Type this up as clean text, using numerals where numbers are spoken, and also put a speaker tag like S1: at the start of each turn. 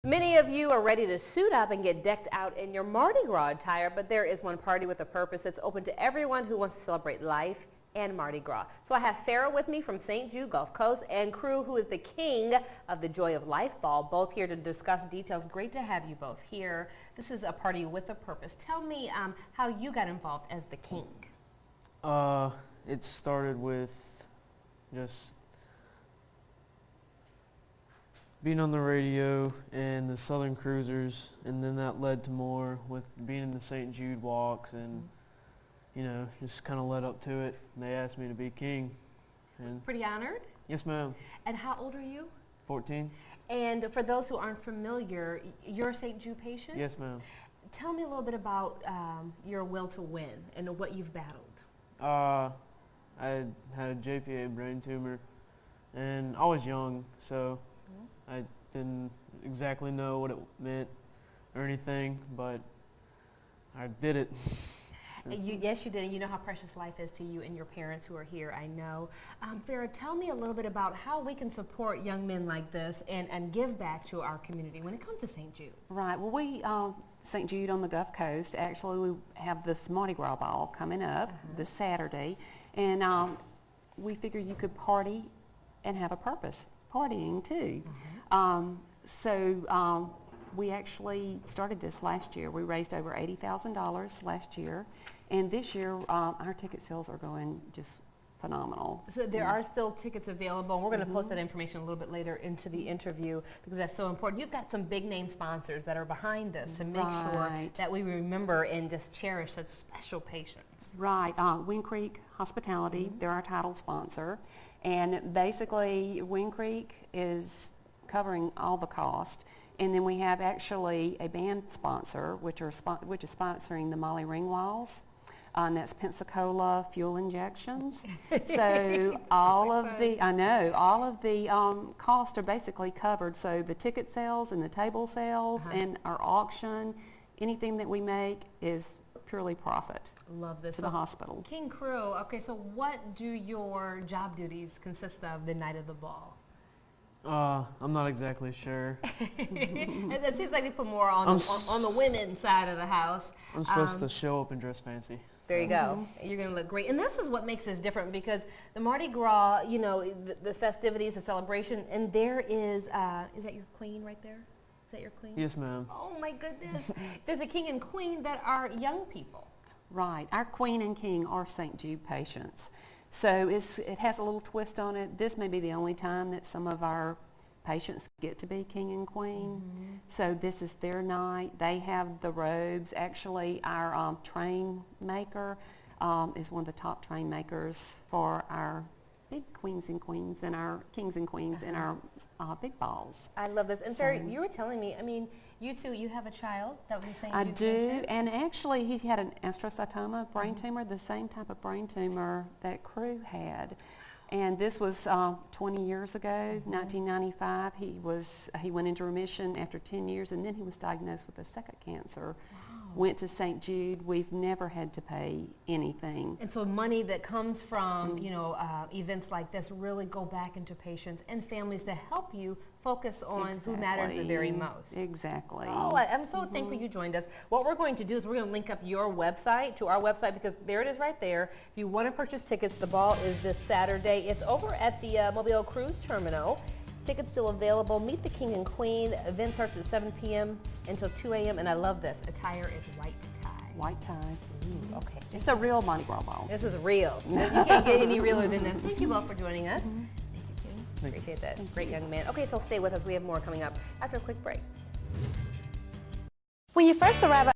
S1: Many of you are ready to suit up and get decked out in your Mardi Gras attire, but there is one party with a purpose that's open to everyone who wants to celebrate life and Mardi Gras. So I have Fara with me from St. Jude, Gulf Coast, and Crew, who is the king of the Joy of Life Ball, both here to discuss details. Great to have you both here. This is a party with a purpose. Tell me how you got involved as the king.
S2: It started with just being on the radio and the Southern Cruisers, and then that led to more with being in the St. Jude walks, and you know, just kind of led up to it. And they asked me to be king. And
S1: pretty honored?
S2: Yes, ma'am.
S1: And how old are you?
S2: 14.
S1: And for those who aren't familiar, you're a St. Jude patient?
S2: Yes, ma'am.
S1: Tell me a little bit about your will to win and what you've battled.
S2: I had a JPA brain tumor, and I was young, so I didn't exactly know what it meant or anything, but I did it.
S1: Yes, you did, and you know how precious life is to you and your parents who are here, I know. Fara, tell me a little bit about how we can support young men like this and give back to our community when it comes to St. Jude.
S3: Right. Well, we, St. Jude on the Gulf Coast, actually we have this Mardi Gras ball coming up this Saturday, and we figured you could party and have a purpose, partying too. We actually started this last year. We raised over $80,000 last year, and this year our ticket sales are going just phenomenal.
S1: So there are still tickets available. We're going to post that information a little bit later into the interview because that's so important. You've got some big name sponsors that are behind this to make sure that we remember and just cherish such special patients.
S3: Right. Wind Creek Hospitality, they're our title sponsor, and basically Wind Creek is covering all the cost. And then we have actually a band sponsor, which is sponsoring the Molly Ringwalds, and that's Pensacola fuel injections. So all of the costs are basically covered. So the ticket sales and the table sales and our auction, anything that we make is purely profit.
S1: Love this.
S3: To the hospital.
S1: King Crew, okay, so what do your job duties consist of the night of the ball?
S2: I'm not exactly sure.
S1: It seems like they put more on the women's side of the house.
S2: I'm supposed to show up and dress fancy.
S1: There you go. You're going to look great. And this is what makes us different because the Mardi Gras, you know, the festivities, the celebration, and there is that your queen right there? Is that your queen?
S2: Yes, ma'am.
S1: Oh, my goodness. There's a king and queen that are young people.
S3: Right. Our queen and king are St. Jude patients. So it has a little twist on it. This may be the only time that some of our patients get to be king and queen. So this is their night. They have the robes. Actually, our train maker is one of the top train makers for our big queens and queens and our kings and queens and our big balls.
S1: I love this. And Fara, you were telling me, I mean, you two, you have a child that was saying
S3: I do, and actually he had an astrocytoma brain tumor, the same type of brain tumor that Crew had. And this was 20 years ago, 1995. He went into remission after 10 years, and then he was diagnosed with a second cancer. Went to St. Jude. We've never had to pay anything.
S1: And so money that comes from you know events like this really go back into patients and families to help you focus on who matters the very most.
S3: Exactly.
S1: Oh, I'm so thankful you joined us. What we're going to do is we're going to link up your website to our website because there it is right there. If you want to purchase tickets, the ball is this Saturday. It's over at the Mobile Cruise Terminal. Tickets still available. Meet the king and queen. Event starts at 7 p.m. until 2 a.m. And I love this. Attire is white tie.
S3: White tie.
S1: Ooh, okay.
S3: It's a real Mardi Gras ball.
S1: This is real. You can't get any realer than this. Thank you both for joining us. Thank you, King. Appreciate that. Great young man. Okay, so stay with us. We have more coming up after a quick break.
S4: When you first arrive